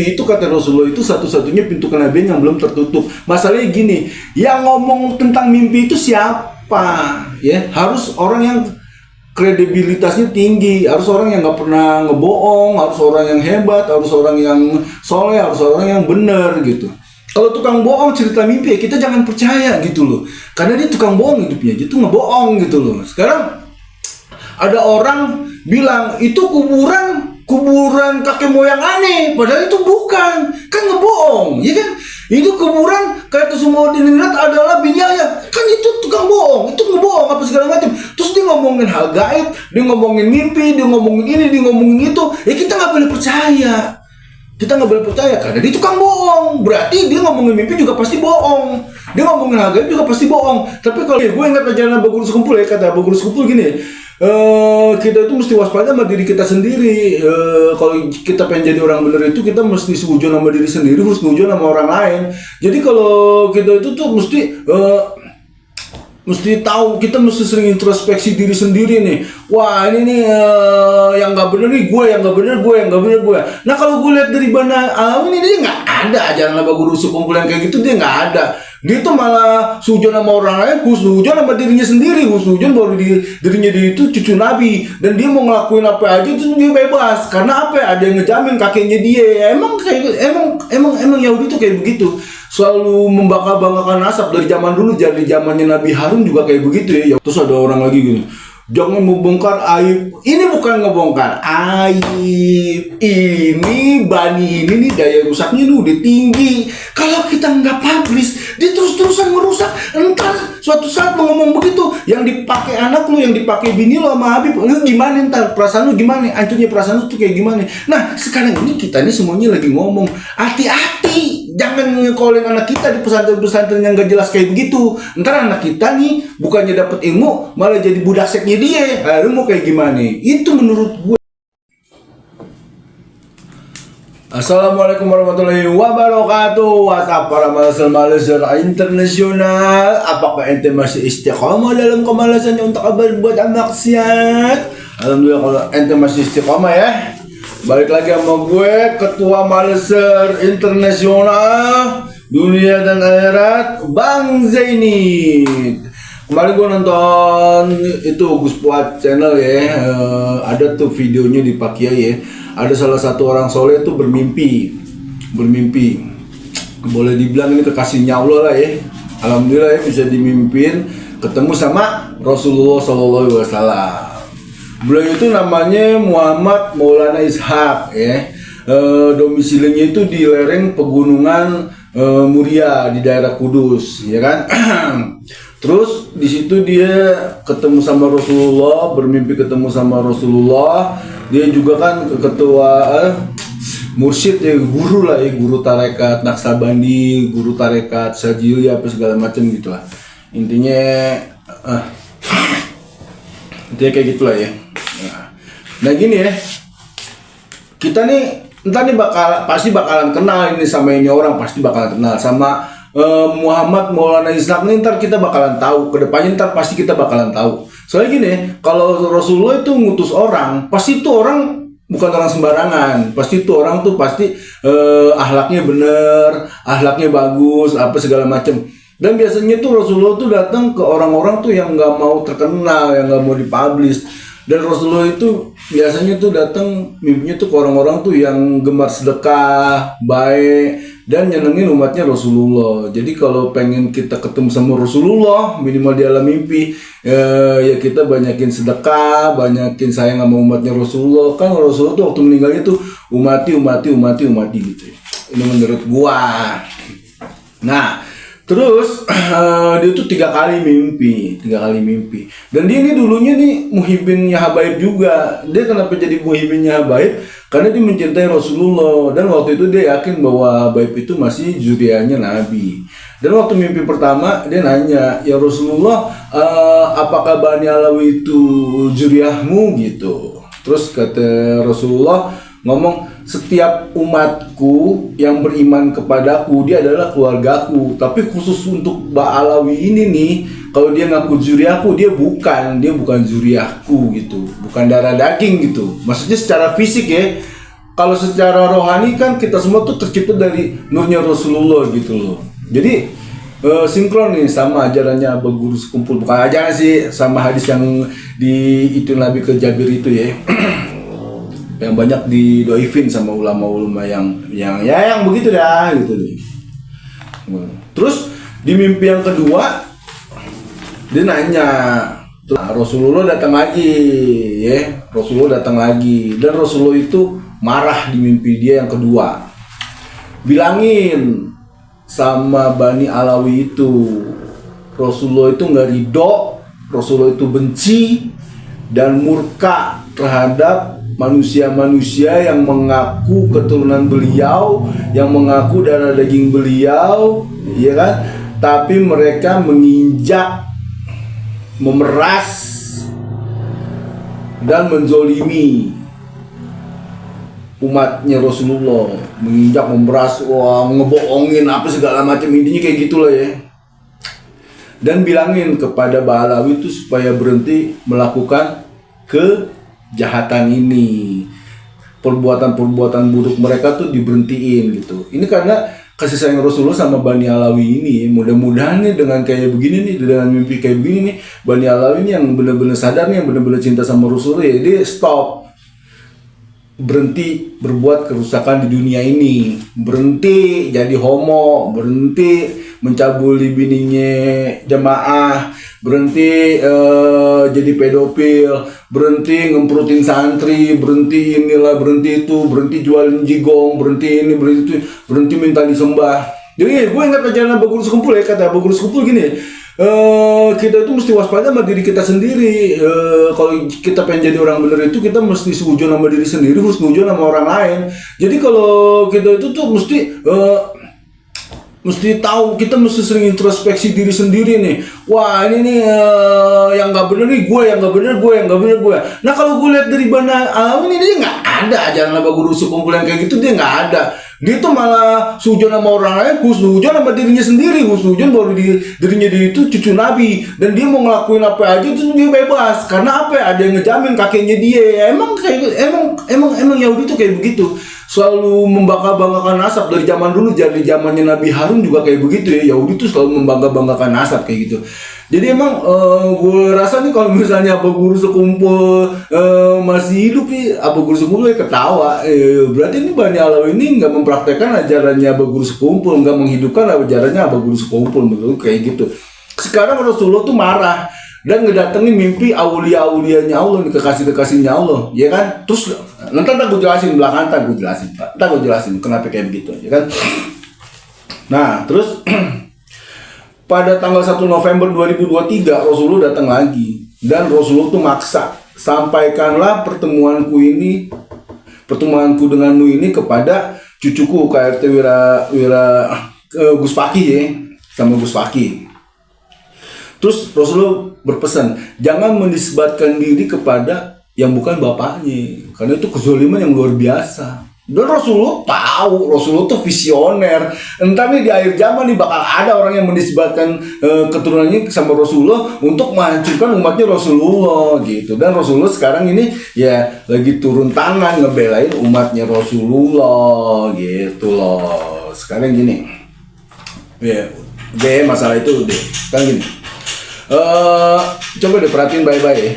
Itu kata Rasulullah itu satu-satunya pintu kenabian yang belum tertutup. Masalahnya gini, yang ngomong tentang mimpi itu siapa? Ya, harus orang yang kredibilitasnya tinggi, harus orang yang nggak pernah ngebohong, harus orang yang hebat, harus orang yang soleh, harus orang yang benar gitu. Kalau tukang bohong cerita mimpi ya kita jangan percaya gitu loh, karena dia tukang bohong hidupnya, dia tuh ngebohong gitu loh. Sekarang ada orang bilang itu kuburan kakek moyang aneh, padahal itu bukan, kan ngebohong, ya kan? Itu kuburan kata semua dinirat adalah binyanya, kan itu tukang bohong, itu ngebohong apa segala macam. Terus dia ngomongin hal gaib, dia ngomongin mimpi, dia ngomongin ini, dia ngomongin itu, ya kita nggak boleh percaya. Kita nggak boleh percaya karena dia tukang bohong. Berarti dia ngomongin mimpi juga pasti bohong. Dia ngomongin hal gaib juga pasti bohong. Tapi kalau gue ingat ajaran Abah Guru Sekumpul ya, kata Abah Guru Sekumpul gini, kita itu mesti waspada sama diri kita sendiri. Kalau kita pengen jadi orang benar itu kita mesti seujun sama diri sendiri, harus seujun sama orang lain. Jadi kalau kita itu tuh mesti tahu, kita mesti sering introspeksi diri sendiri nih. Wah ini nih yang nggak bener nih gue, yang nggak bener gue. Nah kalau gue lihat dari mana ini dia nggak ada ajaran Abah Guru Sekumpul yang kayak gitu, dia nggak ada. Dia tuh malah sujon sama orang lain, sujon sama dirinya sendiri, sujon bahwa dirinya dia itu cucu Nabi dan dia mau ngelakuin apa aja itu dia bebas. Karena apa? Ada yang ngejamin kakeknya dia. Emang Yahudi tuh kayak begitu. Selalu membangga-banggakan nasab dari zaman dulu, dari zamannya Nabi Harun juga kayak begitu ya. Terus ada orang lagi gini, jangan membongkar aib. Ini bukan ngebongkar aib. Ini Bani ini nih daya rusaknya nih udah tinggi. Kalau kita nggak publish, dia terus-terusan merusak. Entar suatu saat mau ngomong begitu, yang dipakai anak lu, yang dipakai bini lu sama Habib, lu gimana ntar? Perasaan lu gimana? Hancurnya perasaan lu tuh kayak gimana? Nah sekarang ini kita nih semuanya lagi ngomong, hati-hati. Jangan ngekolin anak kita di pesantren-pesantren yang gak jelas kayak begitu. Ntar anak kita nih bukannya dapat ilmu, malah jadi budak seknya dia. Lu mau kayak gimana? Itu menurut gue. Assalamualaikum warahmatullahi wabarakatuh. WhatsApp para malaser internasional. Apakah ente masih istiqomah dalam kemalasannya untuk berbuat maksiat? Alhamdulillah kalau ente masih istiqomah ya. Balik lagi sama gue, Ketua Maleser Internasional Dunia dan Akhirat, Bang Zaini. Kemarin gue nonton itu Gus Puat channel ya, ada tuh videonya di Pak Kiai ya. Ada salah satu orang soleh tuh bermimpi. Boleh dibilang ini kekasihnya Allah lah ya. Alhamdulillah ya bisa dimimpin ketemu sama Rasulullah SAW. Beliau itu namanya Muhammad Maulana Ishaq ya. Domisilinya itu di lereng pegunungan Muria di daerah Kudus, ya kan? Terus di situ dia ketemu sama Rasulullah, bermimpi ketemu sama Rasulullah. Dia juga kan ketua mursyid ya, guru lah ya, guru tarekat Naksabandi, guru tarekat Sajili apa segala macam gitu lah. Intinya kayak gitulah ya. Nah gini ya, kita nih entar nih pasti bakalan kenal ini sama ini orang, pasti bakalan kenal sama Muhammad Maulana Ishaq nih. Ntar kita bakalan tahu kedepannya, ntar pasti kita bakalan tahu. Soalnya gini, kalau Rasulullah itu ngutus orang, pasti itu orang bukan orang sembarangan, pasti itu orang tuh pasti akhlaknya bener, akhlaknya bagus, apa segala macam. Dan biasanya tuh Rasulullah tuh datang ke orang-orang tuh yang nggak mau terkenal, yang nggak mau dipublish. Dan Rasulullah itu biasanya tuh datang mimpinya tuh ke orang-orang tuh yang gemar sedekah, baik, dan nyenengin umatnya Rasulullah. Jadi kalau pengen kita ketemu sama Rasulullah, minimal di alam mimpi, ya kita banyakin sedekah, banyakin sayang sama umatnya Rasulullah. Kan Rasulullah tuh waktu meninggalnya tuh umati gitu ya. Ini menurut gua. Nah, terus dia tuh 3 kali mimpi. Dan dia ini dulunya nih muhibinnya Habaib juga. Dia kenapa jadi muhibinnya Habaib? Karena dia mencintai Rasulullah. Dan waktu itu dia yakin bahwa Habaib itu masih zuriyahnya Nabi. Dan waktu mimpi pertama dia nanya, ya Rasulullah, apakah Bani Alawi itu zuriyahmu gitu? Terus kata Rasulullah ngomong, setiap umatku yang beriman kepadaku dia adalah keluargaku, tapi khusus untuk Ba'alawi ini nih, kalau dia ngaku zuriahku, dia bukan zuriahku gitu, bukan darah daging gitu. Maksudnya secara fisik ya. kalau secara rohani kan kita semua tuh tercipta dari nurnya Rasulullah gitu loh. Jadi sinkron nih sama ajarannya Abah Guru Sekumpul, bukan ajaran sih, sama hadis yang di itu Nabi ke Jabir itu ya. Yang banyak didoifin sama ulama-ulama yang begitu dah gitu deh. Terus di mimpi yang kedua dia nanya, Rasulullah datang lagi ya, Rasulullah datang lagi, dan Rasulullah itu marah di mimpi dia yang kedua, bilangin sama Bani Alawi itu, Rasulullah itu nggak ridho, Rasulullah itu benci dan murka terhadap manusia-manusia yang mengaku keturunan beliau, yang mengaku darah daging beliau, ya kan? Tapi mereka menginjak, memeras, dan menzolimi umatnya Rasulullah, menginjak, memeras, ngebohongin apa segala macam, intinya kayak gitulah ya. Dan bilangin kepada Ba'alawi itu supaya berhenti melakukan kejahatan ini, perbuatan-perbuatan buruk mereka tuh diberhentiin gitu. Ini karena kasih sayang Rasulullah sama Bani Alawi ini. Mudah-mudahan nih dengan kayak begini nih, dengan mimpi kayak begini nih, Bani Alawi ini yang benar-benar sadar nih, yang benar-benar cinta sama Rasulullah ya, dia stop, berhenti berbuat kerusakan di dunia ini, berhenti jadi homo, berhenti mencabuli bininya jamaah, berhenti jadi pedofil, berhenti ngemprutin santri, berhenti inilah, berhenti itu, berhenti jualin jigong, berhenti ini, berhenti itu, berhenti minta disembah. Jadi gue ingat ajaran Abah Guru Sekumpul ya, kata Abah Guru Sekumpul gini, kita itu mesti waspada sama diri kita sendiri. Kalau kita pengen jadi orang bener itu, kita mesti seujun sama diri sendiri, husnuzon sama orang lain. Jadi kalau kita itu tuh mesti tahu, kita mesti sering introspeksi diri sendiri nih. Wah ini nih yang nggak bener nih gue, yang nggak bener gue, yang nggak bener gue. Nah kalau gue lihat dari Bani Alawi ini, dia nggak ada ajaran Abah Guru Sekumpul yang kayak gitu, dia nggak ada. Dia tuh malah sujon sama orang lain, husnujon sama dirinya sendiri. Husnujon baru dirinya dia itu cucu Nabi, dan dia mau ngelakuin apa aja itu dia bebas. Karena apa? Ada yang ngejamin kakeknya dia. Emang Yahudi tuh kayak begitu. Selalu membangga-banggakan nasab dari zaman dulu, dari zamannya Nabi Harun juga kayak begitu ya. Yahudi tuh selalu membangga-banggakan nasab kayak gitu. Jadi emang gue rasa nih kalau misalnya Abah Guru Sekumpul masih hidup nih, Abah Guru Sekumpul ketawa. Berarti ini Bani Alawi ini nggak mempraktekkan ajarannya Abah Guru Sekumpul, nggak menghidupkan ajarannya Abah Guru Sekumpul, betul kayak gitu. Sekarang Rasulullah tuh marah dan ngedatengin mimpi aulia-aulianya Allah, kekasih-kekasihnya Allah, ya kan? Terus nanti gue jelasin belakang, gue jelasin kenapa kayak begitu, ya kan? Nah, terus pada tanggal 1 November 2023 Rasulullah datang lagi, dan Rasulullah tuh maksa, sampaikanlah pertemuanku denganmu ini kepada cucuku KRT Gus Fakih ya, sama Gus Fakih. Terus Rasulullah berpesan, jangan menisbatkan diri kepada yang bukan bapaknya, karena itu kezaliman yang luar biasa. Dan Rasulullah tahu, Rasulullah tuh visioner. Entah nih di akhir zaman nih bakal ada orang yang menisbatkan keturunannya sama Rasulullah untuk menghancurkan umatnya Rasulullah gitu. Dan Rasulullah sekarang ini ya lagi turun tangan ngebelain umatnya Rasulullah gitu loh. Sekarang gini, ya deh masalah itu deh. Sekarang gini, coba deh perhatiin baik-baik ya.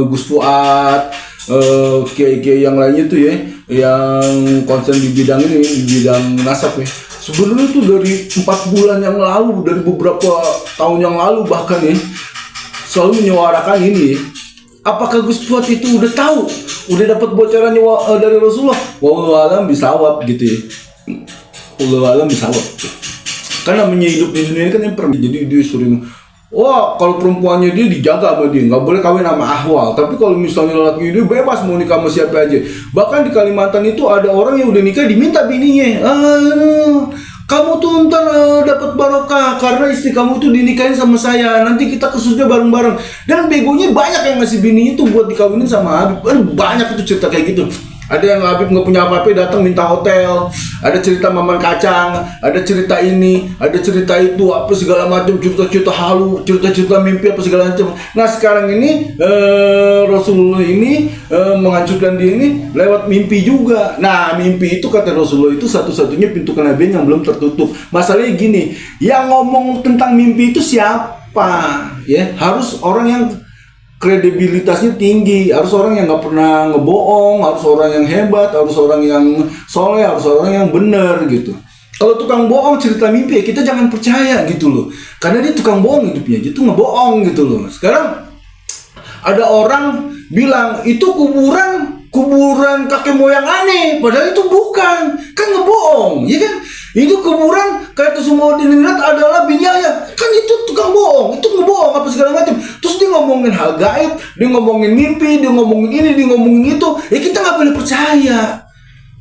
Gus Fuad, kiai-kiai yang lainnya tuh ya, yang konsen di bidang ini, di bidang nasab ya, sebenarnya tuh dari 4 bulan yang lalu, dari beberapa tahun yang lalu bahkan ya, selalu menyuarakan ini. Apakah Gus Fuad itu udah tahu, udah dapat bocorannya dari Rasulullah? Wallahu alam bisawab gitu ya. Wallahu alam bisawab. Karena namanya hidup di dunia ini kan yang pernah, jadi dia sering, wah kalau perempuannya dia dijaga sama dia, nggak boleh kawin sama ahwal. Tapi kalau misalnya lelaki dia bebas mau nikah sama siapa aja. Bahkan di Kalimantan itu ada orang yang udah nikah diminta bininya, kamu tuh ntar dapat barokah karena istri kamu tuh dinikahin sama saya, nanti kita ke surga bareng-bareng. Dan begonya banyak yang ngasih bininya tuh buat dikawinin sama Habib. Banyak itu cerita kayak gitu. Ada yang Habib nggak punya apa-apa datang minta hotel. Ada cerita Maman Kacang, ada cerita ini, ada cerita itu, apa segala macam, cerita-cerita halu, cerita-cerita mimpi apa segala macam. Nah sekarang ini Rasulullah ini menghancurkan dia ini lewat mimpi juga. Nah mimpi itu kata Rasulullah itu satu-satunya pintu kenabian yang belum tertutup. Masalahnya gini, yang ngomong tentang mimpi itu siapa? Ya harus orang yang kredibilitasnya tinggi, harus orang yang nggak pernah ngebohong, harus orang yang hebat, harus orang yang soleh, harus orang yang benar gitu. Kalau tukang bohong cerita mimpi ya kita jangan percaya gitu loh, karena dia tukang bohong hidupnya, itu ngebohong gitu loh. Sekarang ada orang bilang itu kuburan kakek moyang aneh, padahal itu bukan, kan ngebohong, ya kan? Itu kuburan kayak Tusumuddin adalah binyanya, kan itu tukang bohong, itu ngebohong apa segala macam. Terus dia ngomongin hal gaib, dia ngomongin mimpi, dia ngomongin ini, dia ngomongin itu, ya kita nggak boleh percaya.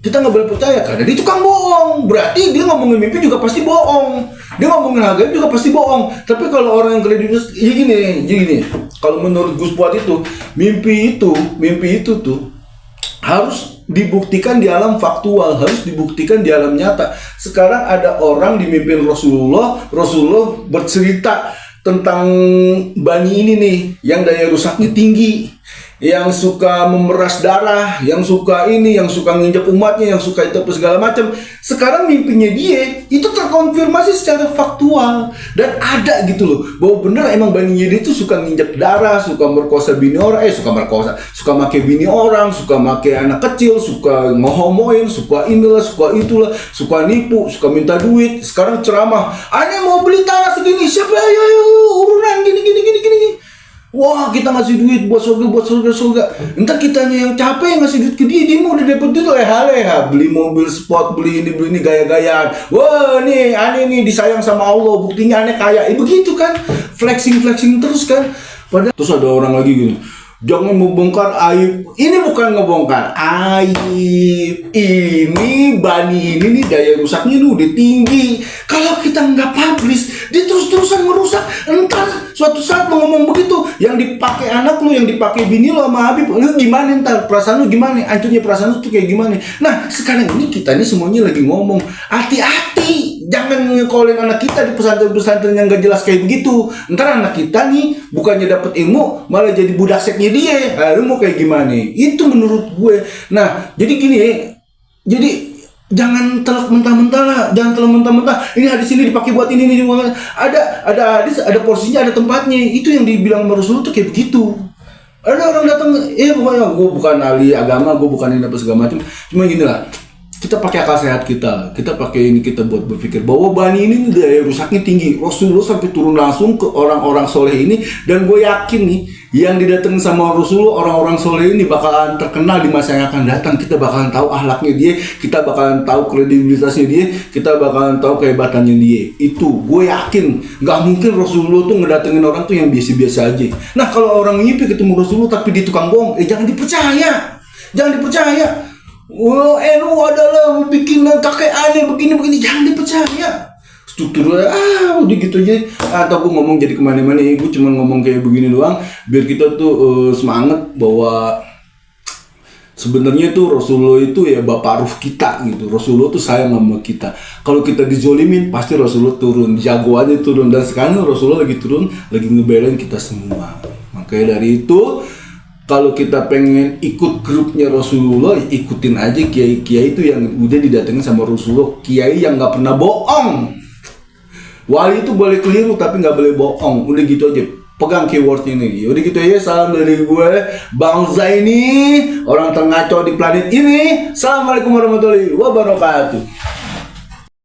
Kita nggak boleh percaya karena dia tukang bohong. Berarti dia ngomongin mimpi juga pasti bohong. Dia ngomongin hal gaib juga pasti bohong. Tapi kalau orang yang kredibilitas, ya gini. Kalau menurut Gus Fuad itu, mimpi itu tuh harus dibuktikan di alam faktual, harus dibuktikan di alam nyata. Sekarang ada orang dimimpin Rasulullah bercerita tentang Bani ini nih, yang daya rusaknya tinggi, yang suka memeras darah, yang suka ini, yang suka nginjak umatnya, yang suka itu segala macam. Sekarang mimpinya dia itu terkonfirmasi secara faktual dan ada gitu loh, bahwa bener emang baninya dia itu suka nginjak darah, suka merkosa bini orang, suka make bini orang, suka make anak kecil, suka ngehomoin, suka inilah, suka itulah, suka nipu, suka minta duit. Sekarang ceramah, aneh mau beli tanah segini, siapa ayo urunan gini. Wah kita ngasih duit buat surga. Entar kitanya yang capek ngasih duit ke dia mau udah dapet duit leha-leha, beli mobil sport, beli ini gaya-gayaan. Wah nih aneh nih disayang sama Allah, buktinya aneh kaya. Begitu kan, flexing terus kan. Padahal terus ada orang lagi gini, jangan membongkar aib. Ini bukan ngebongkar aib. Ini Bani ini nih daya rusaknya udah tinggi. Kalau kita nggak publish, dia terus-terusan merusak. Entar suatu saat mau ngomong begitu, yang dipakai anak lu, yang dipakai bini lu sama Habib, lu gimana ntar? Perasaan lu gimana? Hancurnya perasaan lu tuh kayak gimana? Nah sekarang ini kita ini semuanya lagi ngomong, hati-hati. Jangan ngekolin anak kita di pesantren-pesantren yang gak jelas kayak begitu. Ntar anak kita nih bukannya dapet ilmu, malah jadi budak seknya dia. Lu mau kayak gimana? Itu menurut gue. Nah jadi gini ya, jadi jangan telak mentah-mentah lah, jangan telak mentah-mentah. Ini hadis ini dipakai buat ini juga. Ada hadis, ada porsinya, ada tempatnya. Itu yang dibilang Rasulullah tuh kayak begitu. Ada orang datang, pokoknya gue bukan ahli agama, gue bukan ini apa segala macam. Cuma gini lah, kita pakai akal sehat kita pakai ini kita buat berpikir bahwa Bani ini daya rusaknya tinggi. Rasulullah sampai turun langsung ke orang-orang soleh ini, dan gue yakin nih yang didatengin sama Rasulullah orang-orang soleh ini bakalan terkenal di masa yang akan datang. Kita bakalan tahu akhlaknya dia, kita bakalan tahu kredibilitasnya dia, kita bakalan tahu kehebatannya dia. Itu gue yakin. Nggak mungkin Rasulullah tuh ngedatengin orang tuh yang biasa-biasa aja. Nah kalau orang mimpi ketemu Rasulullah tapi dia tukang bohong, jangan dipercaya. NU adalah bikin kakek aneh begini, jangan dipercaya. Strukturnya udah gitu aja. Atau gue ngomong jadi kemana-mana, gue cuma ngomong kayak begini doang biar kita tuh semangat bahwa sebenarnya tuh Rasulullah itu ya bapak ruh kita gitu. Rasulullah tuh sayang sama kita. Kalau kita dizolimin pasti Rasulullah turun, jagoannya turun. Dan sekarang Rasulullah lagi turun, lagi ngebelain kita semua. Makanya dari itu, kalau kita pengen ikut grupnya Rasulullah, ikutin aja kiai-kiai itu yang udah didatengin sama Rasulullah. Kiai yang nggak pernah bohong. Wali itu boleh keliru tapi nggak boleh bohong. Udah gitu aja. Pegang keyword ini. Udah gitu aja. Salam dari gue, Bang Zaini, orang terngaco di planet ini. Assalamualaikum warahmatullahi wabarakatuh.